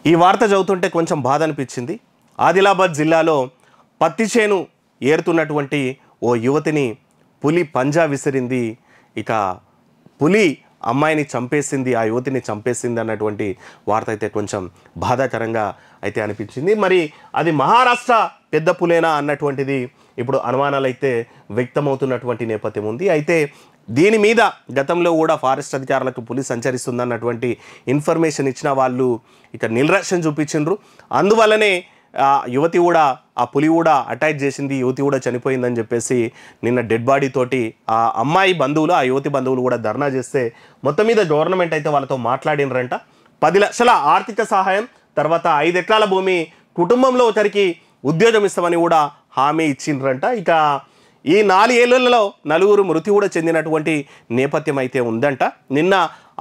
ఈ వార్త చదువుతుంటే కొంచెం బాధ అనిపించింది. ఆదిలాబాద్ జిల్లాలో పత్తి చేను ఏరుతున్నటువంటి ఓ యువతిని పులి పంజా విసిరింది. ఇక పులి అమ్మాయిని చంపేసింది, ఆ యువతిని చంపేసింది అన్నటువంటి వార్త అయితే కొంచెం బాధాకరంగా అయితే అనిపించింది. మరి అది మహారాష్ట్ర పెద్ద పులేనా అన్నటువంటిది ఇప్పుడు అనుమానాలు అయితే వ్యక్తమవుతున్నటువంటి నేపథ్యం ఉంది. అయితే దీని మీద గతంలో కూడా ఫారెస్ట్ అధికారులకు పులి సంచరిస్తుందన్నటువంటి ఇన్ఫర్మేషన్ ఇచ్చిన వాళ్ళు ఇక నిర్లక్ష్యం చూపించిండ్రు. అందువల్లనే యువతి కూడా, ఆ పులి కూడా అటాక్ చేసింది, యువతి కూడా చనిపోయిందని చెప్పేసి నిన్న డెడ్ బాడీ తోటి ఆ అమ్మాయి బంధువులు, ఆ యువతి బంధువులు కూడా ధర్నా చేస్తే మొత్తం మీద గవర్నమెంట్ అయితే వాళ్ళతో మాట్లాడినరంట. 10 లక్షల ఆర్థిక సహాయం, తర్వాత 5 ఎకరాల భూమి, కుటుంబంలో ఒకరికి ఉద్యోగం ఇస్తామని కూడా హామీ ఇచ్చిండ్రంట. ఇక ఈ 4 ఏళ్లలో 4 మృతి కూడా చెందినటువంటి నేపథ్యం అయితే ఉందంట. నిన్న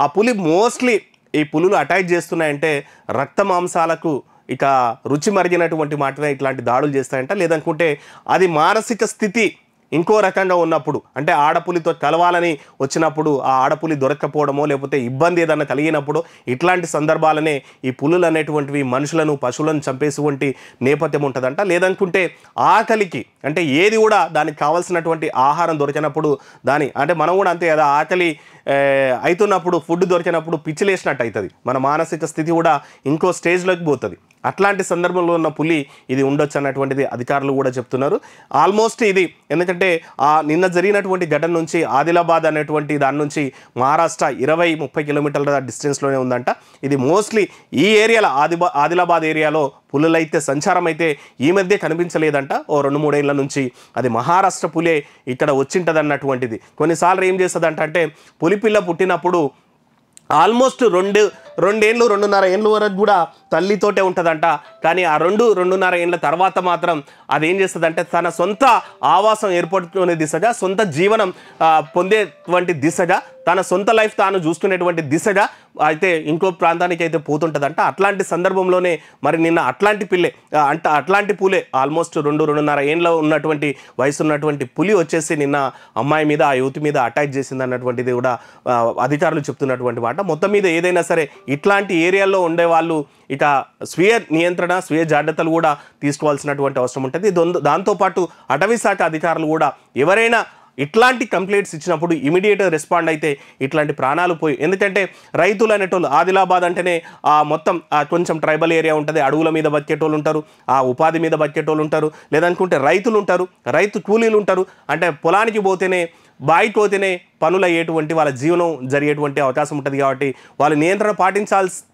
ఆ పులి మోస్ట్లీ ఈ పులులు అటాక్ చేస్తున్నాయంటే రక్త మాంసాలకు ఇక రుచి మరిగినటువంటి మాటనే ఇట్లాంటి దాడులు చేస్తాయంట. లేదనుకుంటే అది మానసిక స్థితి ఇంకో రకంగా ఉన్నప్పుడు, అంటే ఆడపులితో కలవాలని వచ్చినప్పుడు ఆ ఆడపులి దొరక్కపోవడమో లేకపోతే ఇబ్బంది ఏదన్నా కలిగినప్పుడు ఇట్లాంటి సందర్భాలనే ఈ పులులు అనేటువంటివి మనుషులను పశువులను చంపేటువంటి నేపథ్యం ఉంటుందంట. లేదనుకుంటే ఆకలికి, అంటే ఏది కూడా దానికి కావాల్సినటువంటి ఆహారం దొరికినప్పుడు దాని, అంటే మనం కూడా అంతే కదా, ఆకలి అవుతున్నప్పుడు ఫుడ్ దొరికినప్పుడు పిచ్చిలేసినట్టు అవుతుంది, మన మానసిక స్థితి కూడా ఇంకో స్టేజ్లోకి పోతుంది. అట్లాంటి సందర్భంలో ఉన్న పులి ఇది ఉండొచ్చు అన్నటువంటిది అధికారులు కూడా చెప్తున్నారు. ఆల్మోస్ట్ ఇది ఎందుకంటే నిన్న జరిగినటువంటి ఘటన నుంచి ఆదిలాబాద్ అనేటువంటి దాని నుంచి మహారాష్ట్ర 20-30 కిలోమీటర్ల డిస్టెన్స్లోనే ఉందంట. ఇది మోస్ట్లీ ఈ ఏరియాలో ఆదిలాబాద్ ఏరియాలో పులులైతే సంచారం అయితే ఈ మధ్య కనిపించలేదంట. ఓ 2-3 ఏళ్ల నుంచి అది మహారాష్ట్ర పులే ఇక్కడ వచ్చింటుంది అన్నటువంటిది. కొన్నిసార్లు ఏం చేస్తుందంట అంటే పులిపిల్ల పుట్టినప్పుడు ఆల్మోస్ట్ 2-2.5 ఏళ్ళ వరకు కూడా తల్లితోటే ఉంటుందంట. కానీ ఆ 2-2.5 ఏళ్ళ తర్వాత మాత్రం అదేం చేస్తుందంటే తన సొంత ఆవాసం ఏర్పడుకునే దిశగా, సొంత జీవనం పొందేటువంటి దిశగా, తన సొంత లైఫ్ తాను చూసుకునేటువంటి దిశగా అయితే ఇంకో ప్రాంతానికి అయితే పోతుంటుందంట. అట్లాంటి సందర్భంలోనే మరి నిన్న అట్లాంటి పులే ఆల్మోస్ట్ 2-2.5 ఏళ్ళ ఉన్నటువంటి వయసు ఉన్నటువంటి పులి వచ్చేసి నిన్న అమ్మాయి మీద, ఆ యువతి మీద అటాక్ చేసింది అన్నటువంటిది కూడా అధికారులు చెప్తున్నటువంటి మాట. మొత్తం మీద ఏదైనా సరే ఇట్లాంటి ఏరియాల్లో ఉండేవాళ్ళు ఇక స్వీయ నియంత్రణ, స్వీయ జాగ్రత్తలు కూడా తీసుకోవాల్సినటువంటి అవసరం ఉంటుంది. దాంతోపాటు అటవీ శాఖ అధికారులు కూడా ఎవరైనా ఇట్లాంటి కంప్లైంట్స్ ఇచ్చినప్పుడు ఇమీడియట్ రెస్పాండ్ అయితే ఇట్లాంటి ప్రాణాలు పోయి, ఎందుకంటే రైతులు అనేటోళ్ళు ఆదిలాబాద్ అంటేనే మొత్తం కొంచెం ట్రైబల్ ఏరియా ఉంటుంది, అడవుల మీద బతికేటోళ్ళు ఉంటారు, ఆ ఉపాధి మీద బతికేటోళ్ళు ఉంటారు, లేదనుకుంటే రైతులు ఉంటారు, రైతు కూలీలు ఉంటారు. అంటే పొలానికి పోతేనే, బాయికి పోతేనే పనులు అయ్యేటువంటి వాళ్ళ జీవనం జరిగేటువంటి అవకాశం ఉంటుంది. కాబట్టి వాళ్ళు నియంత్రణ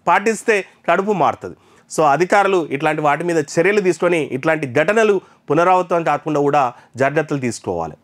పాటిస్తే కడుపు మారుతుంది. సో అధికారులు ఇట్లాంటి వాటి మీద చర్యలు తీసుకొని ఇట్లాంటి ఘటనలు పునరావృతం కాకుండా కూడా జాగ్రత్తలు తీసుకోవాలి.